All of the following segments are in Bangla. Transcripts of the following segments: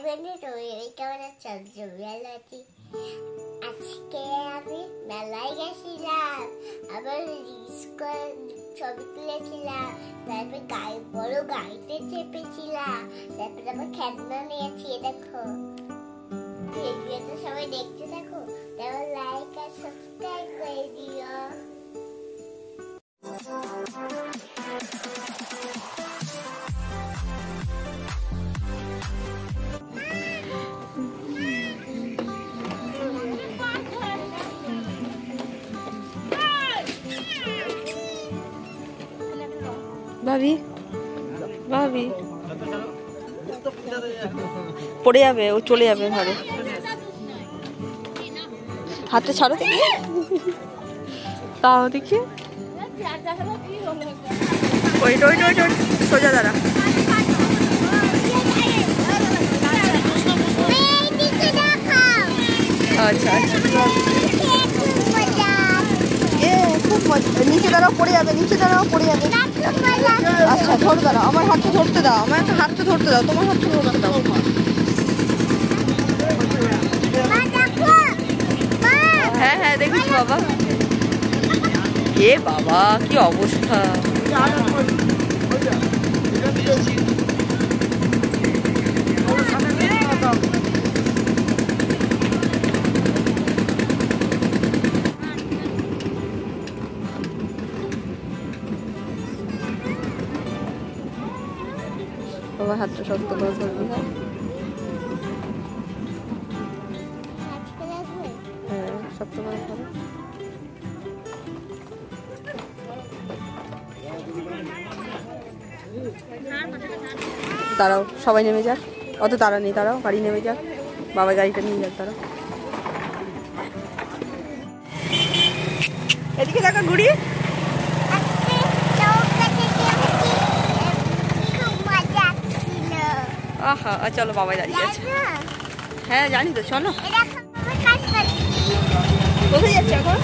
বন্ধু, কেমন আছো? ভালো আছি। আজকে আমি মেলায় গেছিলাম, আবার ছবি তুলেছিলাম, তারপরে বড় গাড়িতে চেপেছিলাম, তারপরে আমার খেলনা নিয়েছি। দেখো ভিডিওটা সবাই দেখতে থাকো, তারপর লাইক আর সাবস্ক্রাইব করে দিও। ভাবি ভাবি পড়ে যাবে, ও চলে যাবে ঘরে। হাতে ছাড়ো দেখি, তাও দেখি। ওইট ওইট ওইট ওইট সোজা দাঁড়া। আচ্ছা আচ্ছা, খুব মজা। নিচে দাঁড়াও, পড়ে যাবে, নিচে দাঁড়াও, পড়ে যাবে। আচ্ছা ধরে দাঁড়াও, আমার হাতটা ধরতে দাও, আমার একটা হাতটা ধরতে দাও, তোমার হাতটা ধরতে দাও। হ্যাঁ হ্যাঁ দেখেছি বাবা। এ বাবা কি অবস্থা! বাবা হাতটা শক্ত করে ধরবি। হ্যাঁ শক্ত করে ধরো। দাঁড়াও, সবাই নেমে যাক, অত তাড়া নেই, দাঁড়াও, গাড়ি নেমে যাক, বাবা গাড়িটা নিয়ে যাক, দাঁড়াও। এদিকে দেখা ঘুরি। আহা চলো, বাবাই দাঁড়িয়ে আছে। হ্যাঁ জানি তো, চলো। কোথায় যাচ্ছি এখন?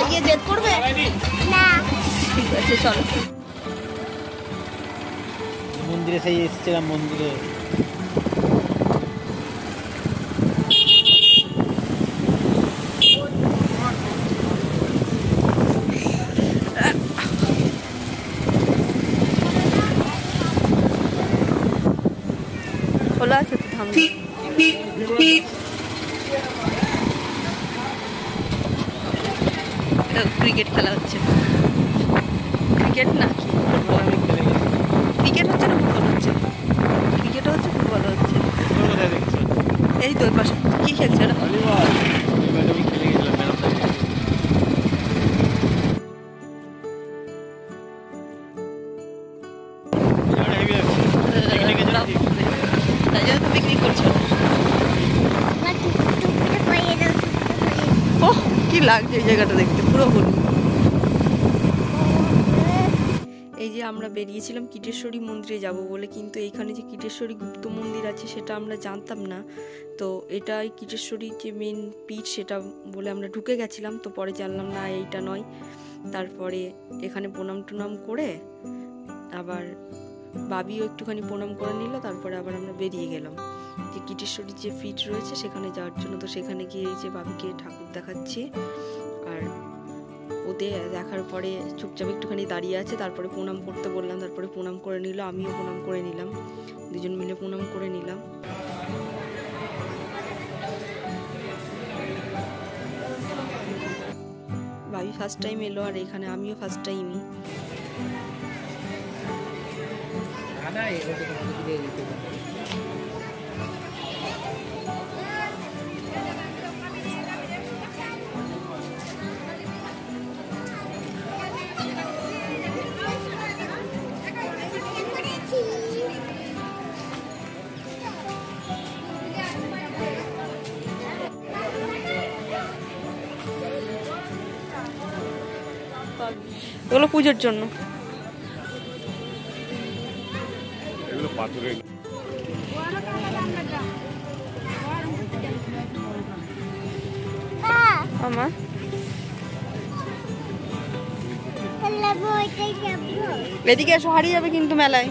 গিয়ে জেদ করবে না? ঠিক আছে চলো। মন্দিরে সেই এসেছিলাম, মন্দিরে খোলা আছে তো, থামবে। ক্রিকেট খেলা হচ্ছে। ক্রিকেট না কি ফুটবল? ক্রিকেট হচ্ছে না ফুটবল হচ্ছে? ক্রিকেট হচ্ছে, ফুটবল হচ্ছে। এই তো পাশে কি খেলছে ওরা? তাই জন্য তো পিকনিক করছো। ওহ কি লাগছে এই জায়গাটা দেখতে, পুরো হলুদ। এই যে আমরা বেরিয়েছিলাম কীটেশ্বরী মন্দিরে যাব বলে, কিন্তু এইখানে যে কীটেশ্বরী গুপ্ত মন্দির আছে সেটা আমরা জানতাম না। তো এটাই কীটেশ্বরী যে মেন পীঠ সেটা বলে আমরা ঢুকে গেছিলাম, তো পরে জানলাম না এইটা নয়। তারপরে এখানে প্রণাম টুনাম করে আবার বাবিও একটুখানি প্রণাম করে নিল, তারপরে আবার আমরা বেরিয়ে গেলাম যে কীটেশ্বরীর যে পীঠ রয়েছে সেখানে যাওয়ার জন্য। তো সেখানে গিয়ে এই যে বাবিকে ঠাকুর দেখাচ্ছি, আর ওদের দেখার পরে চুপচাপ একটুখানি দাঁড়িয়ে আছে, তারপরে প্রণাম করতে বললাম, তারপরে প্রণাম করে নিল, আমিও প্রণাম করে নিলাম, দুজন মিলে প্রণাম করে নিলাম। ভাবি ফার্স্ট টাইম এলো, আর এখানে আমিও ফার্স্ট টাইমই। এগুলো পুজোর জন্য। এগুলো পাথরের। আমার যাবো, ওইটাই যাবো। এদিকে এসো, হারিয়ে যাবে কিন্তু মেলায়।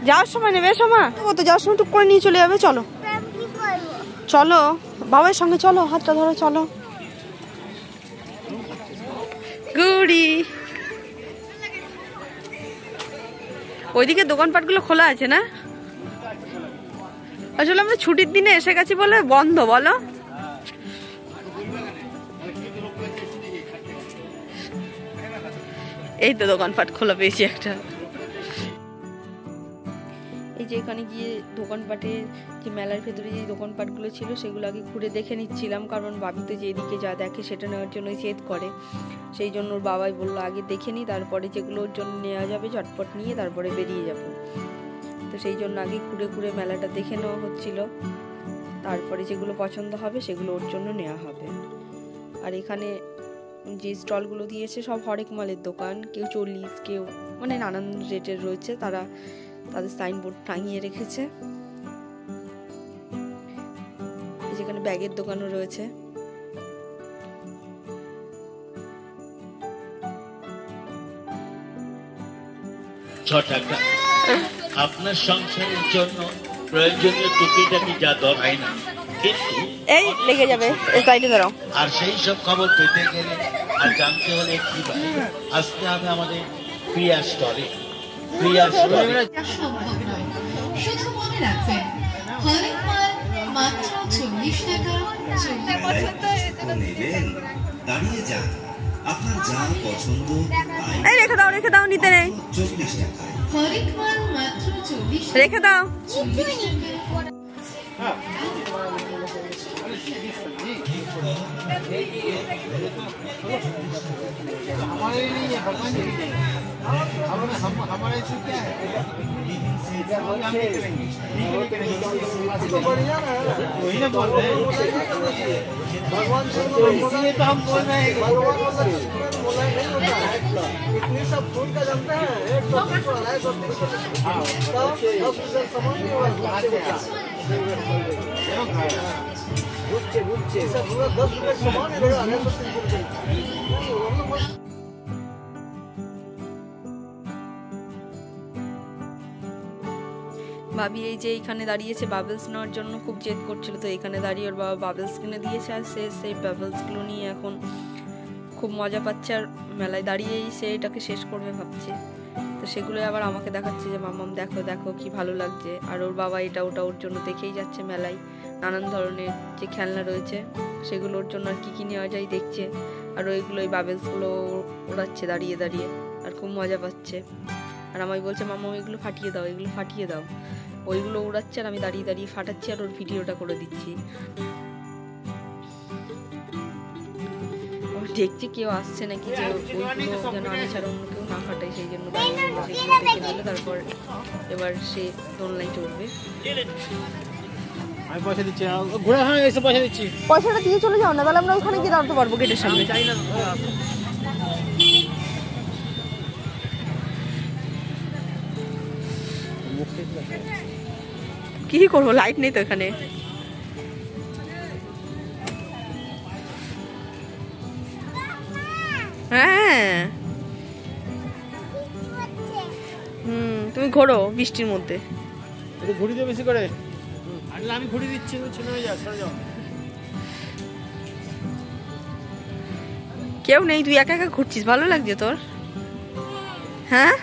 যাওয়ার সময় নেবে, এসো মা। ও তো যাওয়ার সময় টুক করে নিয়ে চলে যাবে। চলো আমি কি করবো? চলো বাবার সঙ্গে, চলো হাতটা ধরো, চলো। গুড়ি ওইদিকে দোকানপাটগুলো খোলা আছে না? আসলে আমরা ছুটির দিনে এসে গেছি বলে বন্ধ, বলো। এই তো দোকানপাট খোলা পেয়েছি একটা। এই যে এখানে গিয়ে দোকানপাটে যে মেলার ভেতরে যে দোকানপাটগুলো ছিল সেগুলো আগে ঘুরে দেখে নিচ্ছিলাম, কারণ বাবি তো যেদিকে যা দেখে সেটা নেওয়ার জন্য জেদ করে। সেই জন্য ওর বাবাই বললো আগে দেখে নিই, তারপরে যেগুলো ওর জন্য নেওয়া যাবে ঝটপট নিয়ে তারপরে বেরিয়ে যাব। তো সেই জন্য আগে ঘুরে ঘুরে মেলাটা দেখে নেওয়া হচ্ছিল, তারপরে যেগুলো পছন্দ হবে সেগুলো ওর জন্য নেওয়া হবে। আর এখানে যে স্টলগুলো দিয়েছে সব হরেক মালের দোকান, কেউ 40, কেউ মানে নানান রেটের রয়েছে, তারা তাদের সাইনবোর্ড টাঙিয়ে রেখেছে। যেখানে ব্যাগের দোকানও রয়েছে। টাকা আপনার সংসারের জন্য প্রয়োজনীয় টুকিটাকি যা দরকার না, কিন্তু এই লেগে যাবে, এই সাইডে দাঁড়াও। আর সেই সব খবর পেতে গেলে আর জানতে হলে কি আসতে হবে আমাদের প্রিয়া স্টলে। প্রিয়া স্টলে সম্ভব নয়, শুধু মনে রাখবেন হরেক মাল মাত্র 40 টাকা। নেবেন দাঁড়িয়ে যান, আপনার যা পছন্দ এই রেখে দাও, রেখে দাও, নিতে নেই। 40 টাকা। হরেক মাল মাত্র 40 রেখে দাও। हमारे इशू क्या है? वही ना बोल रहे हैं, भगवान से इसलिए तो हम बोल रहे हैं। भगवान इतनी सब फूड का जमता है, 120 वाला है, 130 सब पूरा 10 रुपये सामान है, 130 रुपये। ভাবি এই যে এইখানে দাঁড়িয়েছে বাবলস নেওয়ার জন্য, খুব জেদ করছিল, তো এখানে দাঁড়িয়ে ওর বাবা বাবলস কিনে দিয়েছে, আর সে সেই বাবলসগুলো নিয়ে এখন খুব মজা পাচ্ছে, আর মেলায় দাঁড়িয়েই সে এটাকে শেষ করবে ভাবছে। তো সেগুলো আবার আমাকে দেখাচ্ছে যে মাম্মাম দেখো দেখো কি ভালো লাগছে, আর ওর বাবা এটা ওটা ওর জন্য দেখেই যাচ্ছে মেলায়, নানান ধরনের যে খেলনা রয়েছে সেগুলো ওর জন্য আর কি কি নেওয়া যায় দেখছে, আর ওইগুলো এই বাবলসগুলো ওড়াচ্ছে দাঁড়িয়ে দাঁড়িয়ে, আর খুব মজা পাচ্ছে। আর আমায় বলছে মাম্মা এগুলো ফাটিয়ে দাও, এগুলো ফাটিয়ে দাও। ওইগুলো উড়াচ্ছে আর আমি দাঁড়িয়ে দাঁড়িয়ে ফাটাচ্ছি আর ওর ভিডিওটা করে দিচ্ছি। দেখছি কেউ আসছে নাকি, যে ওইগুলো যেন আমি ছাড়া অন্য কেউ না ফাটাই, সেই জন্য তারপর এবার সে দোলনায় চড়বে। আমি পয়সা দিচ্ছি, ঘোরা হয়ে গেছে, পয়সা দিচ্ছি। পয়সাটা দিয়ে চলে যাও না, তাহলে আমরা ওখানে গিয়ে দাঁড়াতে পারবো গেটের সামনে। চাই না কি করবো, লাইট নেই তো এখানে। হ্যাঁ তুমি ঘোরো বৃষ্টির মধ্যে। ঘুরি দিও বেশি করে, আমি ঘুরি দিচ্ছি, ছেলে হয়ে যা, সরে যাও। কেউ নেই, তুই একা একা ঘুরছিস, ভালো লাগছে তোর? হ্যাঁ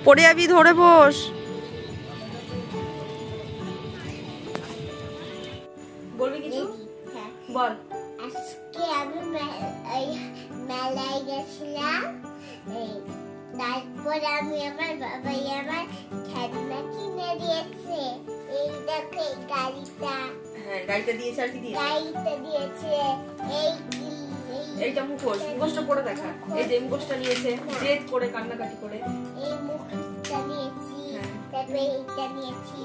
পড়ে যাবি, ধরে বস। বলবি কিছু? বল। আজকে আমি মেলায় গেছিলাম, তারপর আমি আমার বাবাই আমার খেলনা কিনে দিয়েছে। এই দেখো এই গাড়িটা। হ্যাঁ গাড়িটা দিয়েছে, আর কি দিয়েছে? গাড়িটা দিয়েছে এইটা মুখোশ, মুখোশটা পরে দেখা। এই যে মুখোশটা নিয়েছে, জেদ করে কান্নাকাটি করে। এই মুখোশটা নিয়েছি, তারপরে এইটা নিয়েছি।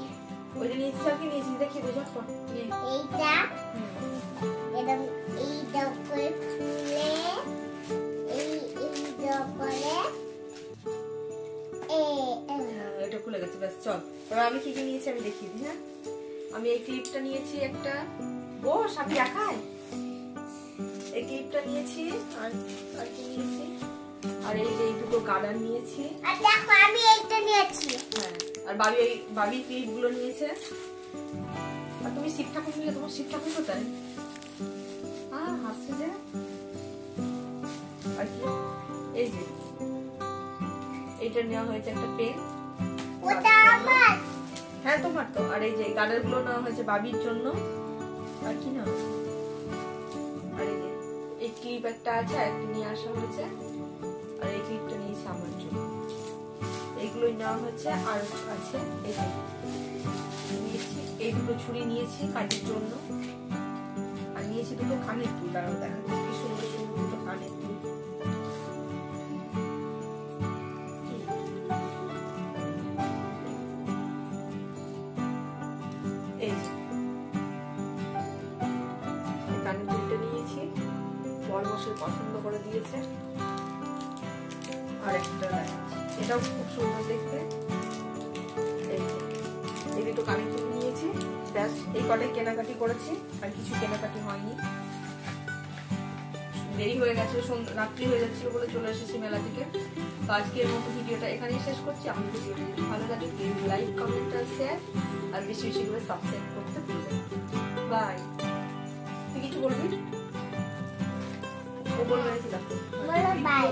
ওইটা নিয়েছিস, আর কি নিয়েছিস দেখি তো ঝটপট। এইটা এরকম এইটা করে ফুলে এইটা করে এটা গেছে, ব্যাস চল। এবার আমি কি কি নিয়েছি আমি দেখিয়ে দিই। হ্যাঁ, আমি এই ক্লিপটা নিয়েছি একটা, বস আমি দেখাই, এই ক্লিপটা নিয়েছি, আর কি নিয়েছি, আর এই যে এই দুটো গার্ডার নিয়েছি, আর দেখো আমি এইটা নিয়েছি। হ্যাঁ, আর বাবি ক্লিপ গুলো নিয়েছে। আর তুমি শিব ঠাকুর নিলে, তোমার শিব ঠাকুর কোথায়? হাসছে যে। আর কি এই যে এইটা নেওয়া হয়েছে একটা পেন, ওটা আমার। হ্যাঁ তোমার তো। আর এই যে গার্ডার গুলো নেওয়া হয়েছে বাবির জন্য। আর কি না, আর এই যে এই ক্লিপ একটা আছে, একটা নিয়ে আসা হয়েছে, আর এই ক্লিপটা নিয়েছি আমার জন্য। এইগুলোই নেওয়া হয়েছে। আর আছে এই যে নিয়েছি এই দুটো ছুরি নিয়েছি কাজের জন্য, আর নিয়েছি দুটো কানের দুল। দাঁড়াও দেখাচ্ছি কি সুন্দর সুন্দর দুটো কানের দুল। এই যে কানের দুলটা নিয়েছি, বড়বসের পছন্দ করে দিয়েছে। আর একটা দেখাচ্ছি, এটাও খুব সুন্দর দেখতে। এই দুটো কানের দুল নিয়েছি, ব্যাস এই কটাই কেনাকাটি করেছি, আর কিছু কেনাকাটি হয়নি। দেরি হয়ে গেছে, রাত্রি হয়ে যাচ্ছিল বলে চলে এসেছি মেলা থেকে। তো আজকের মতো ভিডিওটা এখানেই শেষ করছি। আমার ভিডিওটা যদি ভালো লাগে প্লিজ লাইক, কমেন্ট আর শেয়ার, আর বেশি বেশি করে সাবস্ক্রাইব করতে ভুলবেন না। বাই। তুই কিছু বলবি? ও বলবে নাকি? বলো বাই।